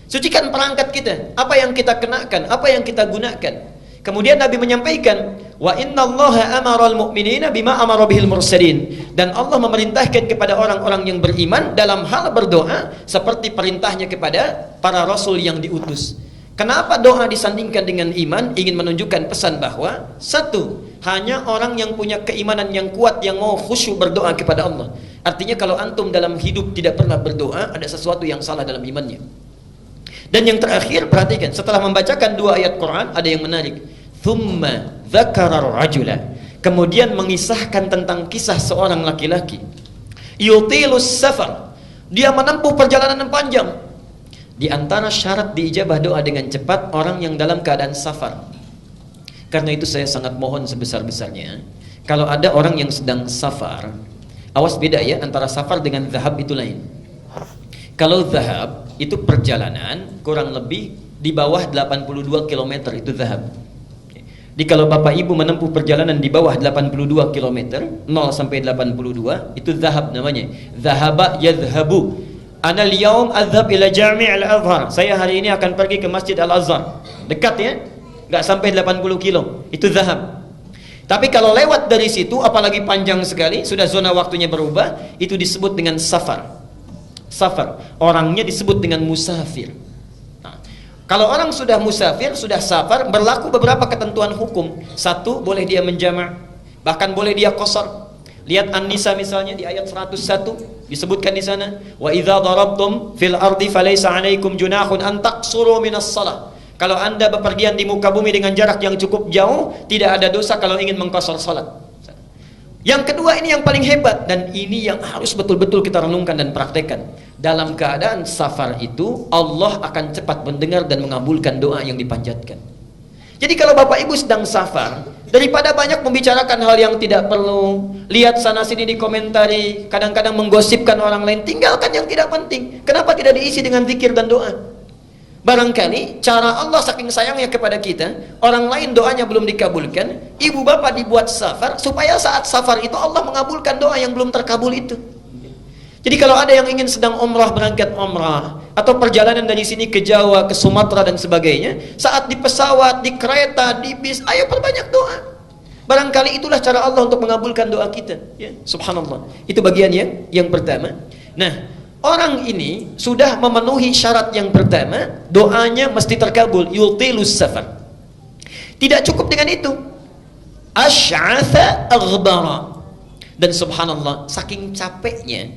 sucikan perangkat kita, apa yang kita kenakan, apa yang kita gunakan. Kemudian Nabi menyampaikan, wa innallaha amaral mu'minina bima amara bihil mursalin, dan Allah memerintahkan kepada orang-orang yang beriman dalam hal berdoa seperti perintahnya kepada para rasul yang diutus. Kenapa doa disandingkan dengan iman? Ingin menunjukkan pesan bahwa satu, hanya orang yang punya keimanan yang kuat yang mau khusyuk berdoa kepada Allah. Artinya kalau antum dalam hidup tidak pernah berdoa, ada sesuatu yang salah dalam imannya. Dan yang terakhir, perhatikan, setelah membacakan 2 ayat Quran, ada yang menarik. Thumma dzakara ar-rajula, kemudian mengisahkan tentang kisah seorang laki-laki. Yutilus safar, dia menempuh perjalanan yang panjang. Di antara syarat diijabah doa dengan cepat orang yang dalam keadaan safar. Karena itu saya sangat mohon sebesar-besarnya, kalau ada orang yang sedang safar, awas beda ya, antara safar dengan zahab itu lain. Kalau zahab itu perjalanan kurang lebih di bawah 82 km itu zahab. Jadi kalau Bapak Ibu menempuh perjalanan di bawah 82 km, 0 sampai 82 itu zahab namanya. Zahaba yadhhabu. Ana al-yaum adhhab ila Jami' al-Azhar. Saya hari ini akan pergi ke Masjid Al-Azhar. Dekat ya? Enggak sampai 80 kilo. Itu zahab. Tapi kalau lewat dari situ, apalagi panjang sekali, sudah zona waktunya berubah, itu disebut dengan safar. Safar. Orangnya disebut dengan musafir. Nah, kalau orang sudah musafir, sudah safar, berlaku beberapa ketentuan hukum. Satu, boleh dia menjama', bahkan boleh dia qasar. Lihat An-Nisa misalnya di ayat 101 disebutkan di sana, wa idza darabtum fil ardi falaysa 'alaikum junahun an taqsuru minas shalah. Kalau Anda bepergian di muka bumi dengan jarak yang cukup jauh, tidak ada dosa kalau ingin mengqasar salat. Yang kedua, ini yang paling hebat, dan ini yang harus betul-betul kita renungkan dan praktekkan. Dalam keadaan safar itu, Allah akan cepat mendengar dan mengabulkan doa yang dipanjatkan. Jadi kalau Bapak Ibu sedang safar, daripada banyak membicarakan hal yang tidak perlu, lihat sana sini dikomentari, kadang-kadang menggosipkan orang lain, tinggalkan yang tidak penting. Kenapa tidak diisi dengan zikir dan doa? Barangkali cara Allah saking sayangnya kepada kita, orang lain doanya belum dikabulkan, ibu bapak dibuat safar supaya saat safar itu Allah mengabulkan doa yang belum terkabul itu. Jadi kalau ada yang ingin sedang umrah, berangkat umrah, atau perjalanan dari sini ke Jawa, ke Sumatera dan sebagainya, saat di pesawat, di kereta, di bis, ayo perbanyak doa. Barangkali itulah cara Allah untuk mengabulkan doa kita, ya. Subhanallah. Itu bagian yang pertama. Nah, orang ini sudah memenuhi syarat yang pertama, doanya mesti terkabul, yutilus safar. Tidak cukup dengan itu, asy'atha aghdara. Dan subhanallah, saking capeknya,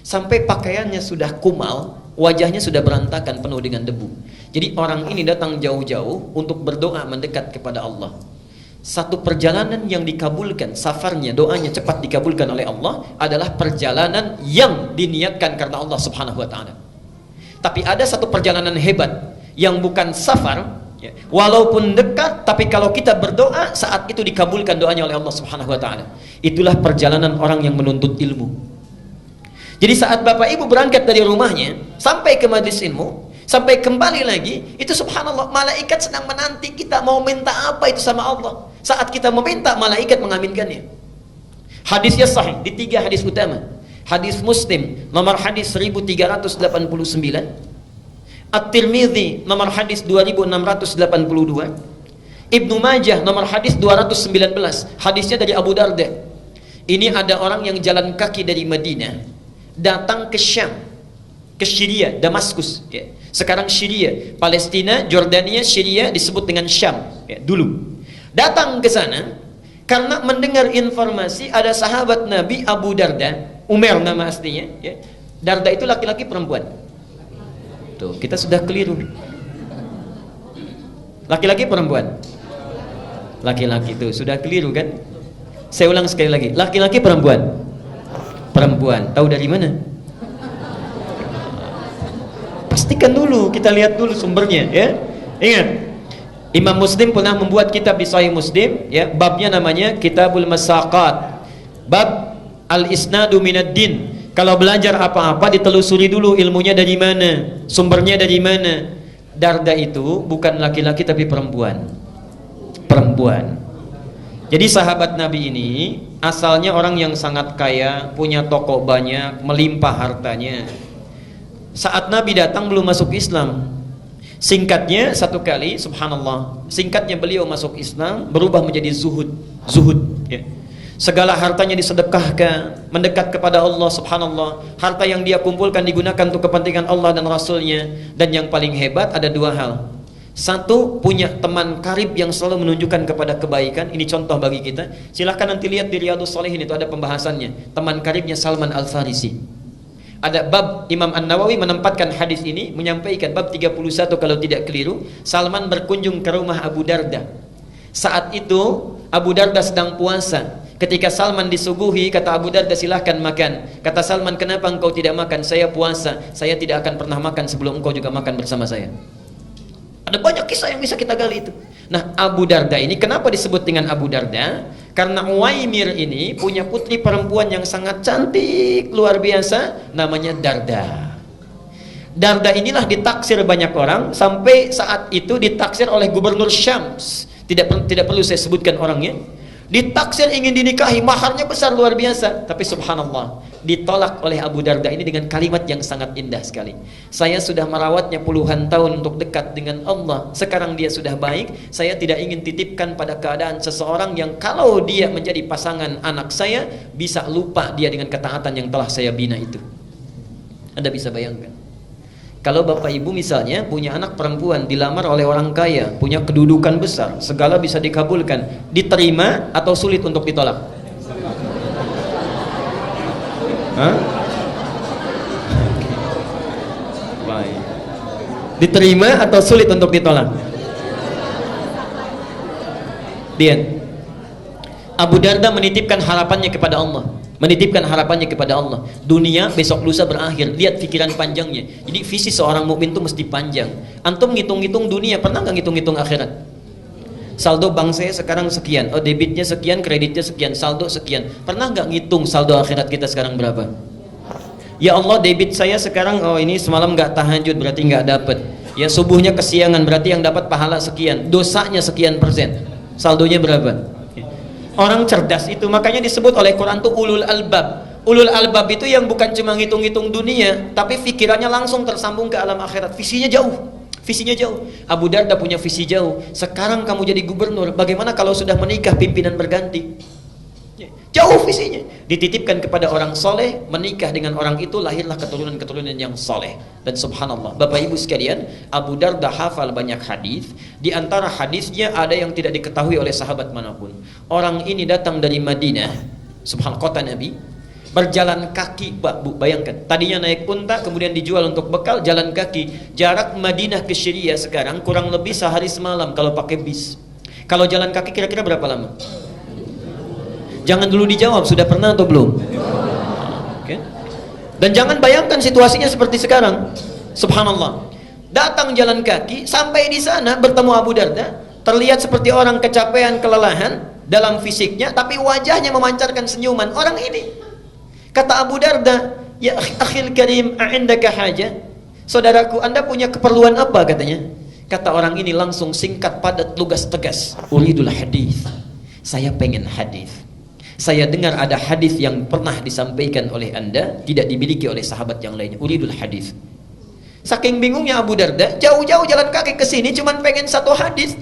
sampai pakaiannya sudah kumal, wajahnya sudah berantakan penuh dengan debu. Jadi orang ini datang jauh-jauh untuk berdoa mendekat kepada Allah. Satu perjalanan yang dikabulkan, safarnya, doanya cepat dikabulkan oleh Allah, adalah perjalanan yang diniatkan karena Allah subhanahu wa ta'ala. Tapi ada satu perjalanan hebat yang bukan safar, ya, walaupun dekat, tapi kalau kita berdoa, saat itu dikabulkan doanya oleh Allah subhanahu wa ta'ala. Itulah perjalanan orang yang menuntut ilmu. Jadi saat Bapak Ibu berangkat dari rumahnya sampai ke majlis ilmu, sampai kembali lagi, itu subhanallah, malaikat sedang menanti kita mau minta apa itu sama Allah. Saat kita meminta, malaikat mengaminkannya. Hadisnya sahih di 3 hadis utama. Hadis Muslim nomor hadis 1389, At-Tirmidzi nomor hadis 2682, Ibnu Majah nomor hadis 219. Hadisnya dari Abu Darda. Ini ada orang yang jalan kaki dari Madinah datang ke Syam, ke Syria, Damaskus, ya. Sekarang Syria, Palestina, Jordania, Syria disebut dengan Syam, ya, dulu. Datang ke sana karena mendengar informasi ada sahabat Nabi Abu Darda, Umar nama aslinya, ya. Darda itu laki-laki perempuan? Tuh, kita sudah keliru. Laki-laki perempuan? Laki-laki, tuh sudah keliru kan? Saya ulang sekali lagi, laki-laki perempuan? Perempuan. Tahu dari mana? Pastikan dulu, kita lihat dulu sumbernya, ya. Ingat, Imam Muslim pernah membuat kitab di Sahih Muslim, ya, babnya namanya Kitabul Masaqat, bab al-isnadu minad din. Kalau belajar apa-apa ditelusuri dulu ilmunya dari mana, sumbernya dari mana. Darda itu bukan laki-laki tapi perempuan. Perempuan. Jadi sahabat Nabi ini asalnya orang yang sangat kaya, punya toko banyak, melimpah hartanya. Saat Nabi datang belum masuk Islam. Singkatnya satu kali, subhanallah, singkatnya beliau masuk Islam berubah menjadi zuhud ya. Segala hartanya disedekahkan, mendekat kepada Allah, subhanallah. Harta yang dia kumpulkan digunakan untuk kepentingan Allah dan Rasulnya. Dan yang paling hebat ada dua hal. Satu, punya teman karib yang selalu menunjukkan kepada kebaikan. Ini contoh bagi kita. Silahkan nanti lihat di Riyadhus Shalihin, itu ada pembahasannya. Teman karibnya Salman Al-Farisi. Ada bab, Imam An-Nawawi menempatkan hadis ini, menyampaikan bab 31 kalau tidak keliru. Salman berkunjung ke rumah Abu Darda. Saat itu Abu Darda sedang puasa. Ketika Salman disuguhi, kata Abu Darda, silahkan makan. Kata Salman, kenapa engkau tidak makan? Saya puasa, saya tidak akan pernah makan sebelum engkau juga makan bersama saya. Ada banyak kisah yang bisa kita gali itu. Nah, Abu Darda ini kenapa disebut dengan Abu Darda? Karena Uwaimir ini punya putri perempuan yang sangat cantik, luar biasa, namanya Darda. Darda inilah ditaksir banyak orang, sampai saat itu ditaksir oleh gubernur Syams. Tidak perlu saya sebutkan orangnya. Ditaksir ingin dinikahi, maharnya besar luar biasa, tapi subhanallah ditolak oleh Abu Darda ini dengan kalimat yang sangat indah sekali. Saya sudah merawatnya puluhan tahun untuk dekat dengan Allah. Sekarang dia sudah baik, saya tidak ingin titipkan pada keadaan seseorang yang kalau dia menjadi pasangan anak saya, bisa lupa dia dengan ketaatan yang telah saya bina itu. Anda bisa bayangkan, kalau bapak ibu misalnya punya anak perempuan, dilamar oleh orang kaya, punya kedudukan besar, segala bisa dikabulkan, diterima atau sulit untuk ditolak? Hah? Baik. Diterima atau sulit untuk ditolak? Dia Abu Darda menitipkan harapannya kepada Allah, menitipkan harapannya kepada Allah. Dunia besok lusa berakhir. Lihat pikiran panjangnya. Jadi visi seorang mukmin itu mesti panjang. Antum ngitung-ngitung dunia, pernah nggak ngitung-ngitung akhirat? Saldo bank saya sekarang sekian, oh debitnya sekian, kreditnya sekian, saldo sekian. Pernah nggak ngitung saldo akhirat kita sekarang berapa? Ya Allah, debit saya sekarang, oh ini semalam nggak tahajud berarti nggak dapat. Ya subuhnya kesiangan berarti yang dapat pahala sekian, dosanya sekian persen. Saldonya berapa? Orang cerdas itu makanya disebut oleh Quran tuh ulul albab. Ulul albab itu yang bukan cuma ngitung-ngitung dunia, tapi pikirannya langsung tersambung ke alam akhirat. Visinya jauh. Visinya jauh. Abu Darda punya visi jauh. Sekarang kamu jadi gubernur, bagaimana kalau sudah menikah pimpinan berganti? Jauh visinya. Dititipkan kepada orang soleh, menikah dengan orang itu, lahirlah keturunan-keturunan yang soleh. Dan subhanallah, Bapak Ibu sekalian, Abu Darda hafal banyak hadis. Di antara hadisnya ada yang tidak diketahui oleh sahabat manapun. Orang ini datang dari Madinah, subhanallah, kota Nabi, berjalan kaki, Pak Bu, bayangkan. Tadinya naik unta, kemudian dijual untuk bekal, jalan kaki. Jarak Madinah ke Syria sekarang kurang lebih sehari semalam kalau pakai bis. Kalau jalan kaki kira-kira berapa lama? Jangan dulu dijawab, sudah pernah atau belum? Okay. Dan jangan bayangkan situasinya seperti sekarang. Subhanallah. Datang jalan kaki, sampai di sana bertemu Abu Darda, terlihat seperti orang kecapean, kelelahan dalam fisiknya, tapi wajahnya memancarkan senyuman. Orang ini, kata Abu Darda, ya akhil karim, a'indaka haja? Saudaraku, Anda punya keperluan apa katanya? Kata orang ini langsung singkat, padat, lugas, tegas. Uridul hadis. Saya pengen hadis. Saya dengar ada hadis yang pernah disampaikan oleh Anda tidak dimiliki oleh sahabat yang lainnya. Uridul hadis. Saking bingungnya Abu Darda, jauh-jauh jalan kaki ke sini cuman pengen satu hadis.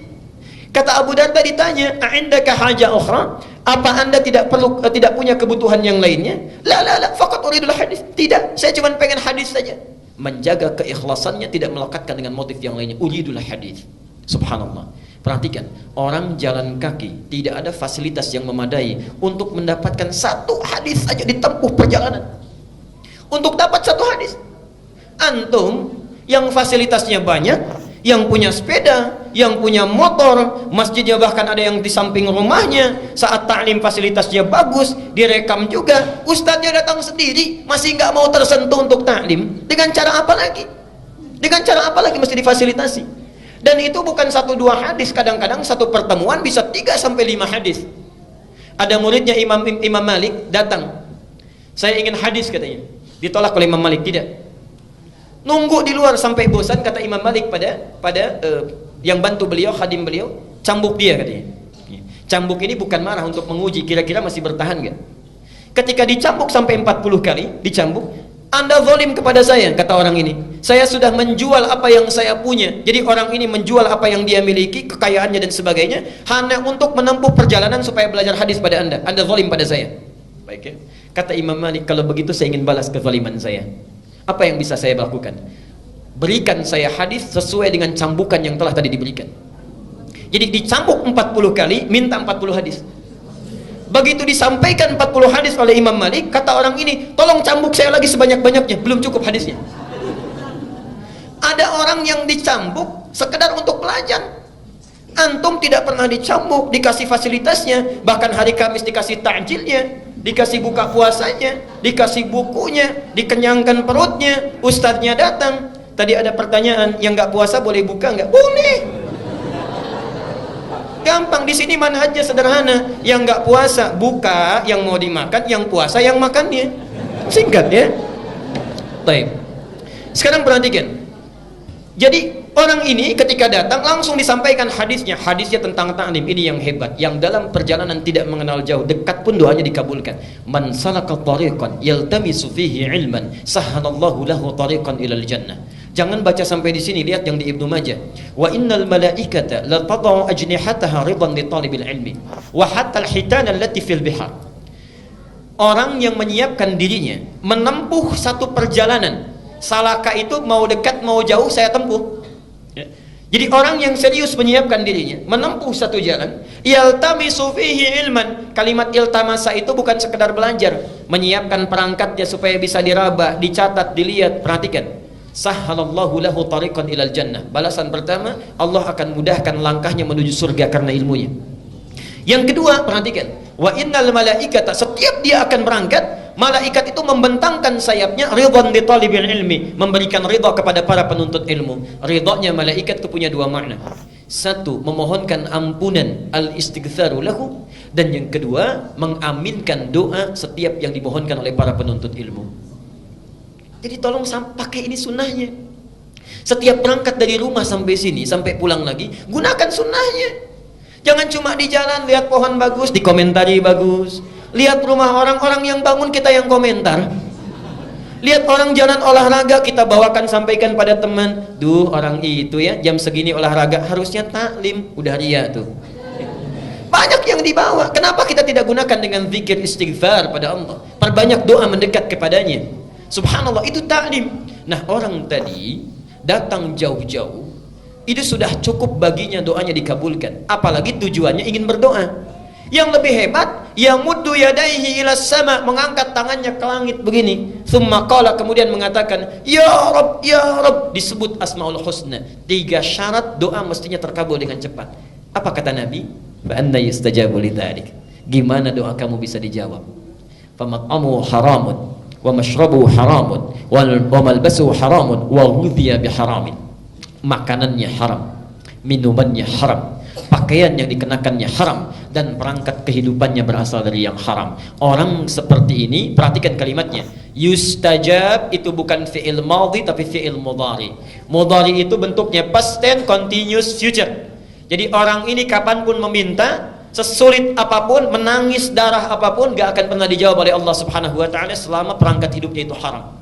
Kata Abu Darda ditanya, "A'indaka haja ukhra?" Apa Anda tidak punya kebutuhan yang lainnya? La, faqat uridul hadis. Tidak, saya cuman pengen hadis saja. Menjaga keikhlasannya, tidak melekatkan dengan motif yang lainnya. Uridul hadis. Subhanallah. Perhatikan, orang jalan kaki tidak ada fasilitas yang memadai untuk mendapatkan satu hadis saja ditempuh perjalanan. Untuk dapat satu hadis, antum yang fasilitasnya banyak, yang punya sepeda, yang punya motor, masjidnya bahkan ada yang di samping rumahnya, saat ta'lim fasilitasnya bagus, direkam juga, ustadznya datang sendiri, masih nggak mau tersentuh untuk ta'lim. Dengan cara apa lagi? Dengan cara apa lagi mesti difasilitasi? Dan itu bukan 1-2 hadis, kadang-kadang satu pertemuan bisa 3-5 hadis. Ada muridnya Imam Malik datang, saya ingin hadis katanya, ditolak oleh Imam Malik, tidak. Nunggu di luar sampai bosan, kata Imam Malik pada yang bantu beliau, khadim beliau, cambuk dia katanya. Cambuk ini bukan marah untuk menguji kira-kira masih bertahan gak. Ketika dicambuk sampai 40 kali, dicambuk, Anda zalim kepada saya, kata orang ini. Saya sudah menjual apa yang saya punya. Jadi orang ini menjual apa yang dia miliki, kekayaannya dan sebagainya, hanya untuk menempuh perjalanan supaya belajar hadis pada Anda. Anda zalim pada saya. Baik ya. Kata Imam Malik, kalau begitu saya ingin balas kezaliman saya. Apa yang bisa saya lakukan? Berikan saya hadis sesuai dengan cambukan yang telah tadi diberikan. Jadi dicambuk 40 kali, minta 40 hadis. Begitu disampaikan 40 hadis oleh Imam Malik, kata orang ini, tolong cambuk saya lagi sebanyak-banyaknya, belum cukup hadisnya. Ada orang yang dicambuk sekedar untuk belajar. Antum tidak pernah dicambuk, dikasih fasilitasnya, bahkan hari Kamis dikasih takjilnya, dikasih buka puasanya, dikasih bukunya, dikenyangkan perutnya, ustadznya datang. Tadi ada pertanyaan, yang nggak puasa boleh buka nggak? Boleh. Gampang, di sini manhajnya sederhana. Yang nggak puasa buka yang mau dimakan, yang puasa yang makannya. Singkat ya. Baik. Sekarang perhatikan. Jadi orang ini ketika datang langsung disampaikan hadisnya. Hadisnya tentang ta'lim. Ini yang hebat. Yang dalam perjalanan tidak mengenal jauh, dekat pun doanya dikabulkan. Man salaka tariqan yaltamisu fihi ilman, sahhalallahu lahu tariqan ilal jannah. Jangan baca sampai di sini, lihat yang di Ibnu Majah. Wa innal malaikata la tad'u ajnihataha ridan li talibil ilmi wa hatta al-hitana allati fil bihar. Orang yang menyiapkan dirinya menempuh satu perjalanan. Salaka itu mau dekat mau jauh saya tempuh. Ya. Jadi orang yang serius menyiapkan dirinya menempuh satu jalan, yaltamisu fihi ilman. Kalimat iltamasa itu bukan sekedar belajar, menyiapkan perangkatnya supaya bisa diraba, dicatat, dilihat. Perhatikan. Sahhalallahu lahu tariqan ilal jannah. Balasan pertama, Allah akan mudahkan langkahnya menuju surga karena ilmunya. Yang kedua, perhatikan. Wa innal malaikata, setiap dia akan berangkat, malaikat itu membentangkan sayapnya ridwan li talibil ilmi, memberikan ridha kepada para penuntut ilmu. Ridhanya malaikat itu punya dua makna. Satu, memohonkan ampunan, al-istighfaru lahu, dan yang kedua, mengaminkan doa setiap yang dimohonkan oleh para penuntut ilmu. Jadi tolong pakai ini sunnahnya. Setiap berangkat dari rumah sampai sini, sampai pulang lagi, gunakan sunnahnya. Jangan cuma di jalan lihat pohon bagus, dikomentari bagus. Lihat rumah orang-orang yang bangun, kita yang komentar. Lihat orang jalan olahraga, kita bawakan sampaikan pada teman. Duh, orang itu ya jam segini olahraga, harusnya taklim. Udah ria tuh. Banyak yang dibawa. Kenapa kita tidak gunakan dengan zikir istighfar pada Allah? Perbanyak doa mendekat kepadanya. Subhanallah, itu taklim. Nah, orang tadi datang jauh-jauh, itu sudah cukup baginya doanya dikabulkan. Apalagi tujuannya ingin berdoa. Yang lebih hebat, yamuddu yadaihi ila sama, mengangkat tangannya ke langit begini. Tsumma qala, kemudian mengatakan, ya Rabb, ya Rabb, disebut Asmaul Husna. 3 syarat doa mestinya terkabul dengan cepat. Apa kata Nabi? Fa anna yustajabu lidzalik. Gimana doa kamu bisa dijawab? Famat'amu haramun wa mashrabu haramun wa malbasu haramun wa ghudhiya biharamin. Makanannya haram, minumannya haram, pakaian yang dikenakannya haram, dan perangkat kehidupannya berasal dari yang haram. Orang seperti ini, perhatikan kalimatnya, yustajab itu bukan fi'il madhi tapi fi'il mudhari. Mudhari itu bentuknya past tense continuous future. Jadi orang ini kapanpun meminta, sesulit apapun, menangis darah apapun, gak akan pernah dijawab oleh Allah Subhanahu wa ta'ala selama perangkat hidupnya itu haram.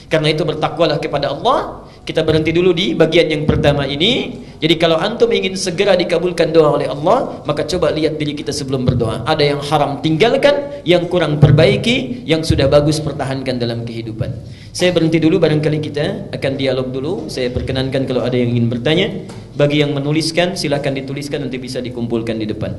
Karena itu bertakwalah kepada Allah. Kita berhenti dulu di bagian yang pertama ini. Jadi kalau antum ingin segera dikabulkan doa oleh Allah, maka coba lihat diri kita sebelum berdoa. Ada yang haram tinggalkan, yang kurang perbaiki, yang sudah bagus pertahankan dalam kehidupan. Saya berhenti dulu, barangkali kita akan dialog dulu. Saya perkenankan kalau ada yang ingin bertanya. Bagi yang menuliskan, silakan dituliskan, nanti bisa dikumpulkan di depan.